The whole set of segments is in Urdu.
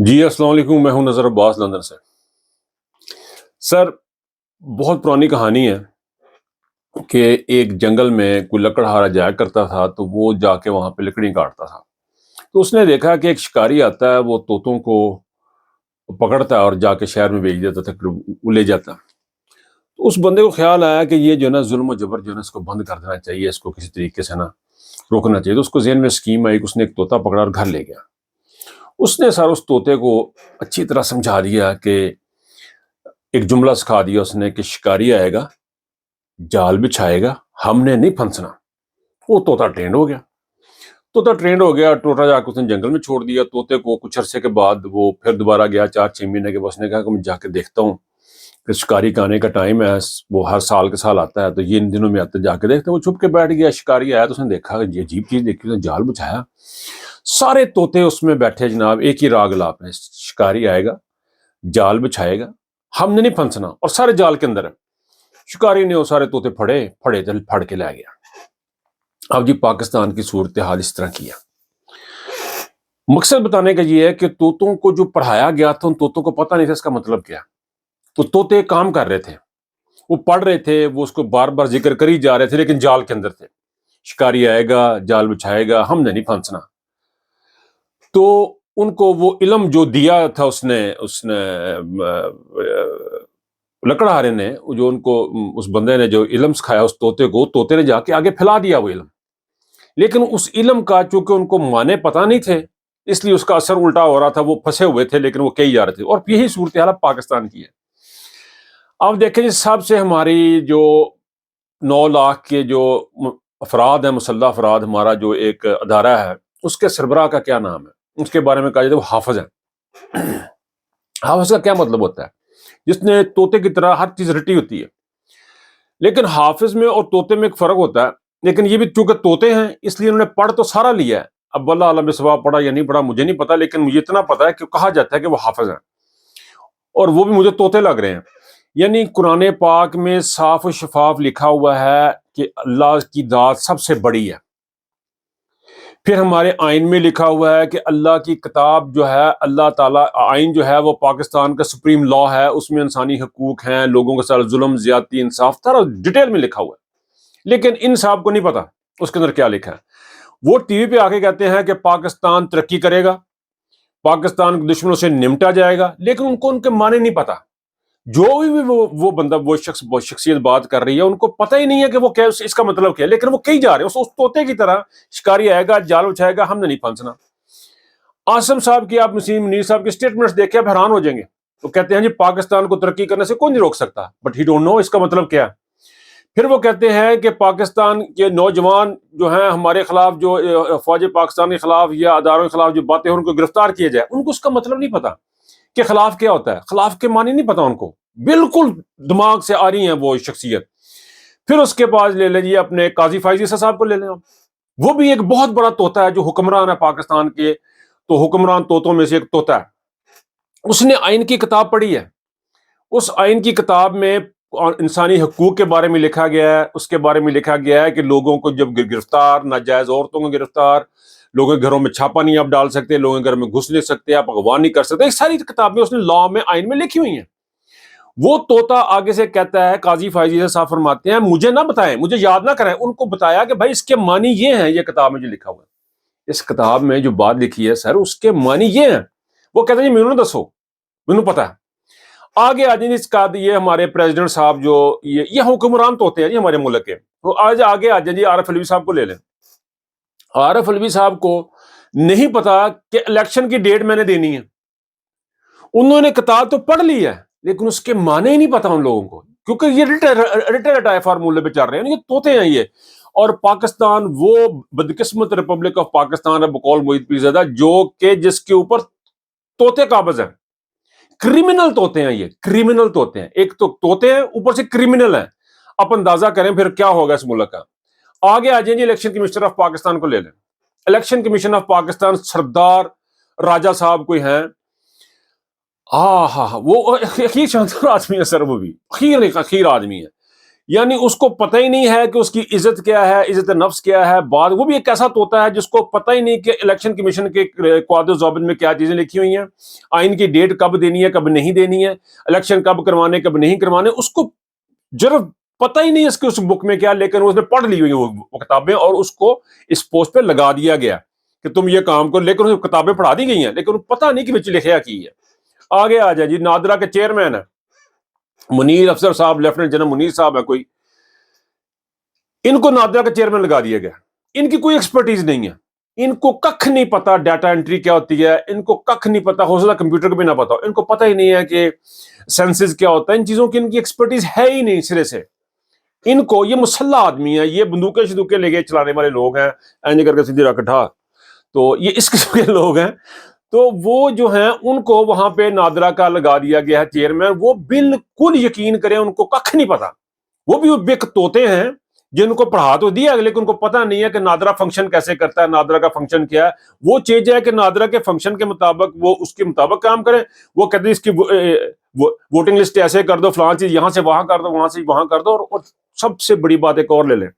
جی السلام علیکم، میں ہوں نظر عباس لندن سے۔ سر، بہت پرانی کہانی ہے کہ ایک جنگل میں کوئی لکڑہارا جایا کرتا تھا، تو وہ جا کے وہاں پہ لکڑی کاٹتا تھا۔ تو اس نے دیکھا کہ ایک شکاری آتا ہے، وہ طوطوں کو پکڑتا ہے اور جا کے شہر میں بیچ دیتا تھا، وہ لے جاتا۔ تو اس بندے کو خیال آیا کہ یہ جو ہے نا ظلم و جبر جو ہے نا اس کو بند کر دینا چاہیے، اس کو کسی طریقے سے نا روکنا چاہیے۔ تو اس کو ذہن میں اسکیم آئی کہ اس نے ایک طوطا پکڑا اور گھر لے گیا۔ اس نے سر اس طوطے کو اچھی طرح سمجھا دیا کہ ایک جملہ سکھا دیا اس نے کہ شکاری آئے گا، جال بچھائے گا، ہم نے نہیں پھنسنا۔ وہ طوطا ٹرینڈ ہو گیا۔ طوطا جا کے اس نے جنگل میں چھوڑ دیا طوطے کو۔ کچھ عرصے کے بعد وہ پھر دوبارہ گیا، 4-6 مہینے کے بعد۔ اس نے کہا کہ میں جا کے دیکھتا ہوں کہ شکاری کا آنے کا ٹائم ہے، وہ ہر سال کے سال آتا ہے، تو یہ ان دنوں میں آتا ہے، جا کے دیکھتے ہیں۔ وہ چھپ کے بیٹھ گیا۔ شکاری آیا تو اس نے دیکھا کہ یہ عجیب چیز دیکھی، اس نے جال بچھایا، سارے طوطے اس میں بیٹھے جناب، ایک ہی راگ الاپ ہے، شکاری آئے گا، جال بچھائے گا، ہم نے نہیں پھنسنا، اور سارے جال کے اندر ہے۔ شکاری نے وہ سارے طوطے پھڑ کے لے گیا۔ اب جی پاکستان کی صورتحال اس طرح کی ہے۔ مقصد بتانے کا یہ ہے کہ طوطوں کو جو پڑھایا گیا تھا، ان طوطوں کو پتہ نہیں تھا اس کا مطلب کیا۔ تو طوطے کام کر رہے تھے، وہ پڑھ رہے تھے، وہ اس کو بار بار ذکر کری جا رہے تھے، لیکن جال کے اندر تھے۔ شکاری آئے گا، جال بچھائے گا، ہم نے نہیں پھنسنا۔ تو ان کو وہ علم جو دیا تھا اس نے لکڑہارے نے، جو ان کو اس بندے نے جو علم سکھایا اس طوطے نے جا کے آگے پھیلا دیا وہ علم۔ لیکن اس علم کا چونکہ ان کو معنی پتہ نہیں تھے، اس لیے اس کا اثر الٹا ہو رہا تھا۔ وہ پھنسے ہوئے تھے لیکن وہ کہی جا رہے تھے، اور یہی صورتحال پاکستان کی ہے۔ اب دیکھیں جی، سب سے ہماری جو 9 لاکھ کے جو افراد ہیں، مسلح افراد، ہمارا جو ایک ادارہ ہے، اس کے سربراہ کا کیا نام ہے؟ اس کے بارے میں کہا جاتا ہے وہ حافظ ہیں۔ حافظ کا کیا مطلب ہوتا ہے؟ جس نے طوطے کی طرح ہر چیز رٹی ہوتی ہے۔ لیکن حافظ میں اور طوطے میں ایک فرق ہوتا ہے، لیکن یہ بھی چونکہ طوطے ہیں اس لیے انہوں نے پڑھ تو سارا لیا ہے۔ اب واللہ عالم بالصواب پڑھا یا نہیں پڑھا مجھے نہیں پتا، لیکن مجھے اتنا پتا ہے کہ کہا جاتا ہے کہ وہ حافظ ہیں، اور وہ بھی مجھے طوطے لگ رہے ہیں۔ یعنی قرآن پاک میں صاف و شفاف لکھا ہوا ہے کہ اللہ کی ذات سب سے بڑی ہے۔ پھر ہمارے آئین میں لکھا ہوا ہے کہ اللہ کی کتاب جو ہے، اللہ تعالیٰ آئین جو ہے وہ پاکستان کا سپریم لا ہے، اس میں انسانی حقوق ہیں، لوگوں کے ساتھ ظلم، زیادتی، انصاف سارا ڈیٹیل میں لکھا ہوا ہے۔ لیکن ان صاحب کو نہیں پتا اس کے اندر کیا لکھا ہے۔ وہ ٹی وی پہ آ کے کہتے ہیں کہ پاکستان ترقی کرے گا، پاکستان دشمنوں سے نمٹا جائے گا، لیکن ان کو ان کے معنی نہیں پتا۔ جو بھی وہ بندہ وہ شخصیت بات کر رہی ہے، ان کو پتہ ہی نہیں ہے کہ وہ کیا، اس کا مطلب کیا ہے، لیکن وہ کہی جا رہے ہیں اس طوطے کی طرح، شکاری آئے گا، جال اچھائے گا، ہم نے نہیں پھنسنا۔ عاصم صاحب کی، آپ نسیم منیر صاحب کے اسٹیٹمنٹس دیکھیں، آپ حیران ہو جائیں گے۔ وہ کہتے ہیں جی پاکستان کو ترقی کرنے سے کوئی نہیں روک سکتا، بٹ ہی ڈونٹ نو اس کا مطلب کیا ہے۔ پھر وہ کہتے ہیں کہ پاکستان کے نوجوان جو ہیں ہمارے خلاف، جو فوج پاکستان کے خلاف یا اداروں کے خلاف جو باتیں ہیں ان کو گرفتار کیا جائے، ان کو اس کا مطلب نہیں پتا کہ خلاف کیا ہوتا ہے، خلاف کے معنی نہیں پتا ان کو، بالکل دماغ سے آ رہی ہیں وہ شخصیت۔ پھر اس کے بعد لے لیجیے اپنے قاضی فائز عیسیٰ صاحب کو لے لیں، وہ بھی ایک بہت بڑا طوطا ہے جو حکمران ہے پاکستان کے، تو حکمران طوطوں میں سے ایک طوطا ہے۔ اس نے آئین کی کتاب پڑھی ہے، اس آئین کی کتاب میں انسانی حقوق کے بارے میں لکھا گیا ہے۔ اس کے بارے میں لکھا گیا ہے کہ لوگوں کو جب گرفتار، ناجائز عورتوں کو گرفتار، لوگوں کے گھروں میں چھاپا نہیں آپ ڈال سکتے، لوگوں کے گھر میں گھس نہیں سکتے، آپ اغوا نہیں کر سکتے، یہ ساری کتابیں اس نے لا میں، آئین میں لکھی ہوئی ہیں۔ وہ طوطا آگے سے کہتا ہے، قاضی فائز عیسیٰ صاحب فرماتے ہیں مجھے نہ بتائیں، مجھے یاد نہ کرائیں، ان کو بتایا کہ بھائی اس کے معنی یہ ہیں، یہ کتاب میں جو لکھا ہوا ہے، اس کتاب میں جو بات لکھی ہے سر، اس کے معنی یہ ہیں۔ وہ کہتے ہیں جی مینوں دسو، مینوں پتا ہے۔ آگے آ جائیں، اس کا یہ ہمارے پریزیڈنٹ صاحب جو یہ حکمران طوطے ہیں جی ہمارے ملک کے، تو آج آگے آ جائیں جی، عارف علوی صاحب کو لے لیں۔ عارف علوی صاحب کو نہیں پتا کہ الیکشن کی ڈیٹ میں نے دینی ہے۔ انہوں نے کتاب تو پڑھ لی ہے لیکن اس کے معنی ہی نہیں پتا ان لوگوں کو، کیونکہ یہ رٹے فارمولے پہ چل رہے ہیں، یہ طوطے ہیں یہ۔ اور پاکستان وہ بدقسمت ریپبلک آف پاکستان ہے بقول محیط پیرزادہ، جو کہ جس کے اوپر طوطے قابض ہیں، کرمنل طوطے ہیں، یہ کرمنل طوطے ہیں، ایک تو طوطے ہیں اوپر سے کرمنل ہیں۔ آپ اندازہ کریں پھر کیا ہوگا اس ملک کا۔ آگے آ جائیں جی، الیکشن کمیشنر آف پاکستان کو لے لیں۔ الیکشن کمیشن آف پاکستان سردار راجہ صاحب کوئی ہیں، ہاں وہ اخیر شاندار آدمی ہے سر، وہ بھی اخیر آدمی ہے۔ یعنی اس کو پتہ ہی نہیں ہے کہ اس کی عزت کیا ہے، عزت نفس کیا ہے. بعد وہ بھی ایک ایسا طوطا ہے جس کو پتہ ہی نہیں کہ الیکشن کمیشن کے قواعد و ضوابط میں کیا چیزیں لکھی ہوئی ہیں، آئین کی ڈیٹ کب دینی ہے کب نہیں دینی ہے، الیکشن کب کروانے کب نہیں کروانے. اس کو جرب پتہ ہی نہیں اس بک میں کیا، لیکن اس نے پڑھ لی ہوئی وہ کتابیں اور اس کو اس پوسٹ پہ لگا دیا گیا کہ تم یہ کام کرو. لیکن اس کتابیں پڑھا دی گئی ہیں لیکن پتہ نہیں کہ بچ لکھیا کی ہے. آگے آ جائیں جی. نادرا کے چیئرمین ہے منیر افسر صاحب، لیفٹیننٹ جنرل منیر صاحب ہے کوئی، ان کو نادرا کا چیئرمین لگا دیا گیا. ان کی کوئی ایکسپرٹیز نہیں ہے، ان کو ککھ نہیں پتا ڈیٹا انٹری کیا ہوتی ہے، ان کو ککھ نہیں پتا، ہو سکتا کمپیوٹر کو بھی نہ پتا ہو، ان کو پتہ ہی نہیں ہے کہ سینسز کیا ہوتا ہے. ان چیزوں کی ان کی ایکسپرٹیز ہے ہی نہیں سرے سے. ان کو یہ مسلح آدمی ہے، یہ بندوقیں شدوقیں لے کے چلانے والے لوگ ہیں، اینج کر کے سیدھی رکھ ڈھا، تو یہ اس قسم کے لوگ ہیں. تو وہ جو ہیں ان کو وہاں پہ نادرا کا لگا دیا گیا ہے چیئرمین. وہ بالکل یقین کریں ان کو ککھ نہیں پتا. وہ بھی بک طوطے ہیں جن کو پڑھا تو دیا لیکن ان کو پتہ نہیں ہے کہ نادرا فنکشن کیسے کرتا ہے، نادرا کا فنکشن کیا ہے. وہ چیز ہے کہ نادرا کے فنکشن کے مطابق وہ اس کے مطابق کام کریں. وہ کہتے ہیں اس کی ووٹنگ لسٹ ایسے کر دو، فلاں چیز یہاں سے وہاں کر دو، وہاں سے وہاں کر دو. اور سب سے بڑی بات ایک اور لے لیں،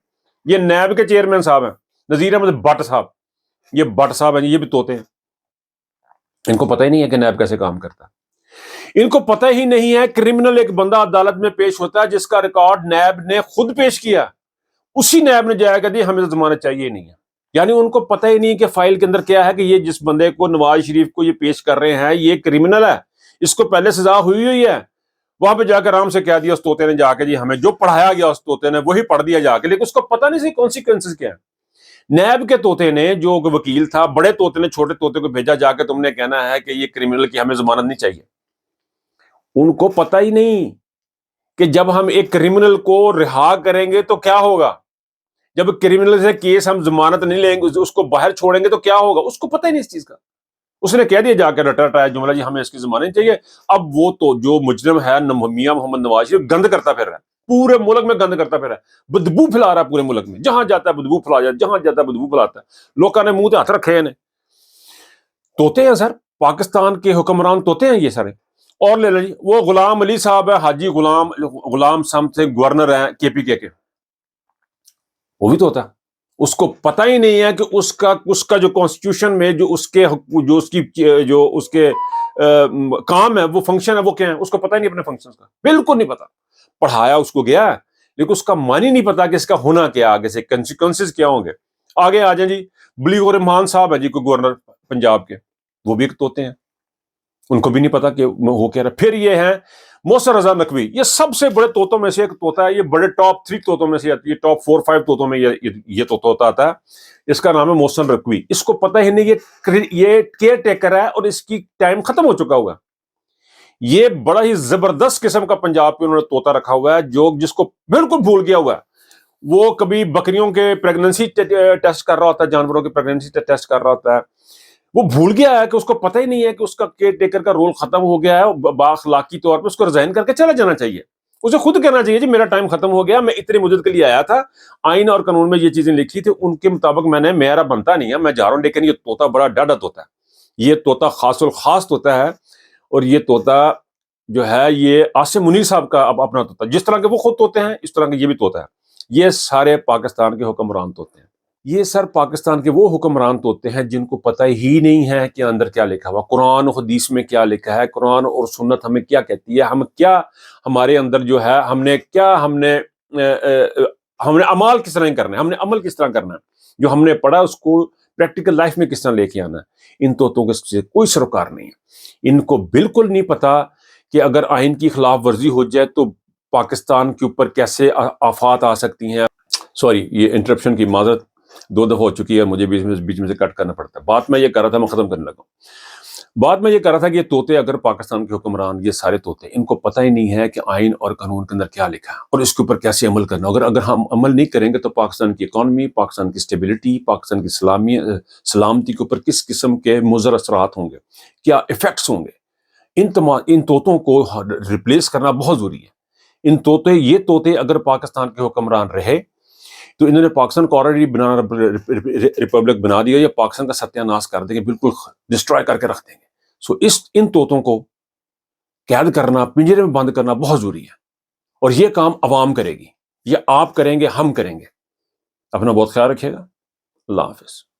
یہ نیب کے چیئرمین صاحب ہیں نذیر احمد بٹ صاحب. یہ بٹ صاحب ہیں، یہ بھی طوطے ہیں. ان کو پتہ ہی نہیں ہے کہ نیب کیسے کام کرتا ہے. ان کو پتہ ہی نہیں ہے کرمنل ایک بندہ عدالت میں پیش ہوتا ہے جس کا ریکارڈ نیب نے خود پیش کیا، اسی نیب نے جایا کہ ہمیں تو ضمانت چاہیے نہیں ہے. یعنی ان کو پتہ ہی نہیں کہ فائل کے اندر کیا ہے، کہ یہ جس بندے کو نواز شریف کو یہ پیش کر رہے ہیں یہ کرمنل ہے، اس کو پہلے سزا ہوئی ہے. وہاں پہ جا کر آرام سے کہہ دیا اس طوطے نے جا کے جی ہمیں جو پڑھایا گیا اس طوطے نے وہی پڑھ دیا جا کے، لیکن اس کو پتہ نہیں سی کانسیکوینسز کیا ہے. نیب کے طوطے نے جو وکیل تھا، بڑے طوطے نے چھوٹے طوطے کو بھیجا جا کے تم نے کہنا ہے کہ یہ کرمنل کی ہمیں ضمانت نہیں چاہیے. ان کو پتہ ہی نہیں کہ جب ہم ایک کرمنل کو رہا کریں گے تو کیا ہوگا، جب کرمنل سے کیس ہم ضمانت نہیں لیں گے اس کو باہر چھوڑیں گے تو کیا ہوگا. اس کو پتہ ہی نہیں اس چیز کا. اس نے کہہ دیا جا کے رٹا رٹایا جملہ جی ہمیں اس کی ضمانت نہیں چاہیے. اب وہ تو جو مجرم ہے میاں محمد نواز شریف گند کرتا پھر رہا ہے، پورے ملک میں گند کرتا پھر رہا ہے، بدبو پھیلا رہا ہے پورے ملک میں. جہاں جاتا ہے بدبو پھیلا جاتا ہے، جہاں جاتا ہے بدبو پھیلاتا ہے. لوگوں نے منہ تے ہاتھ رکھے ہیں. طوطے ہیں سر، پاکستان کے حکمران طوطے ہیں یہ سارے. اور لے لیں وہ غلام علی صاحب ہے، حاجی غلام سم سے گورنر ہیں کے پی کے، وہ بھی طوطا. اس کو پتہ ہی نہیں ہے کہ اس کا جو کانسٹیٹیوشن میں جو اس کے کام ہے، وہ فنکشن ہے، وہ کیا ہے، اس کو پتہ ہی نہیں اپنے فنکشن کا، بالکل نہیں پتا. پڑھایا اس کو گیا ہے لیکن اس کا معنی نہیں پتا کہ اس کا ہونا کیا، آگے سے کنسیکوینسز کیا ہوں گے. آگے آ جائیں جی. بلیغ الرحمان صاحب ہے جی کوئی گورنر پنجاب کے، وہ بھی ایک طوطے ہیں. ان کو بھی نہیں پتا کہ وہ کہہ رہا. پھر یہ ہیں محسن رضا نقوی، یہ سب سے بڑے طوطوں میں سے ایک طوطا ہے. یہ بڑے ٹاپ 3 طوطوں میں سے، یہ ٹاپ 4-5 طوطوں میں یہ طوطا آتا ہے. اس کا نام ہے محسن رقوی. اس کو پتہ ہی نہیں یہ کیئر ٹیکر ہے اور اس کی ٹائم ختم ہو چکا ہوا. یہ بڑا ہی زبردست قسم کا پنجاب پہ انہوں نے طوطا رکھا ہوا ہے جس کو بالکل بھول گیا ہوا ہے. وہ کبھی بکریوں کے پریگننسی ٹیسٹ کر رہا ہوتا ہے، جانوروں کے پریگننسی ٹیسٹ کر رہا ہوتا ہے. وہ بھول گیا ہے کہ اس کو پتہ ہی نہیں ہے کہ اس کا کیئر ٹیکر کا رول ختم ہو گیا ہے. بااخلاقی طور پہ اس کو ریزائن کر کے چلا جانا چاہیے. اسے خود کہنا چاہیے جی میرا ٹائم ختم ہو گیا، میں اتنی مدت کے لیے آیا تھا، آئین اور قانون میں یہ چیزیں لکھی تھی ان کے مطابق میرا بنتا نہیں ہے، میں جا رہا ہوں. لیکن یہ طوطا بڑا ڈاڈا طوطا ہے، یہ طوطا خاص الخاص طوطا ہے. اور یہ طوطا جو ہے یہ عاصم منیر صاحب کا اپنا طوطا. جس طرح کے وہ خود طوطے ہیں اس طرح کے یہ بھی طوطا ہے. یہ سارے پاکستان کے حکمران طوطے ہیں. یہ سر پاکستان کے وہ حکمران طوطے ہیں جن کو پتہ ہی نہیں ہے کہ اندر کیا لکھا ہوا، قرآن و حدیث میں کیا لکھا ہے، قرآن اور سنت ہمیں کیا کہتی ہے، ہم کیا ہمارے اندر جو ہے ہم نے عمال کس طرح کرنا ہے، ہم نے عمل کس طرح کرنا ہے، جو ہم نے پڑھا اس کو پریکٹیکل لائف میں کس طرح لے کے آنا ہے. ان طوطوں کے کوئی سروکار نہیں ہے. ان کو بالکل نہیں پتا کہ اگر آئین کی خلاف ورزی ہو جائے تو پاکستان کے اوپر کیسے آفات آ سکتی ہیں. سوری، یہ انٹرپشن کی معذرت 2 دفعہ ہو چکی ہے، مجھے بیچ میں سے کٹ کرنا پڑتا ہے. بات میں یہ کر رہا تھا، میں ختم کرنے لگا ہوں. بات میں یہ کر رہا تھا کہ یہ طوطے، اگر پاکستان کے حکمران یہ سارے طوطے، ان کو پتہ ہی نہیں ہے کہ آئین اور قانون کے اندر کیا لکھا ہے اور اس کے اوپر کیسے عمل کرنا. اگر ہم عمل نہیں کریں گے تو پاکستان کی اکانومی، پاکستان کی اسٹیبلٹی، پاکستان کی سلامتی کے اوپر کس قسم کے مضر اثرات ہوں گے، کیا ایفیکٹس ہوں گے. ان طوطوں کو ریپلیس کرنا بہت ضروری ہے. یہ طوطے اگر پاکستان کے حکمران رہے تو انہوں نے پاکستان کو آلریڈی بنانا ریپبلک بنا دیا، یا پاکستان کا ستیہ ناش کر دیں گے، بالکل ڈسٹرائے کر کے رکھ دیں گے. ان طوطوں کو قید کرنا، پنجرے میں بند کرنا بہت ضروری ہے اور یہ کام عوام کرے گی. یہ آپ کریں گے، ہم کریں گے. اپنا بہت خیال رکھیے گا. اللہ حافظ.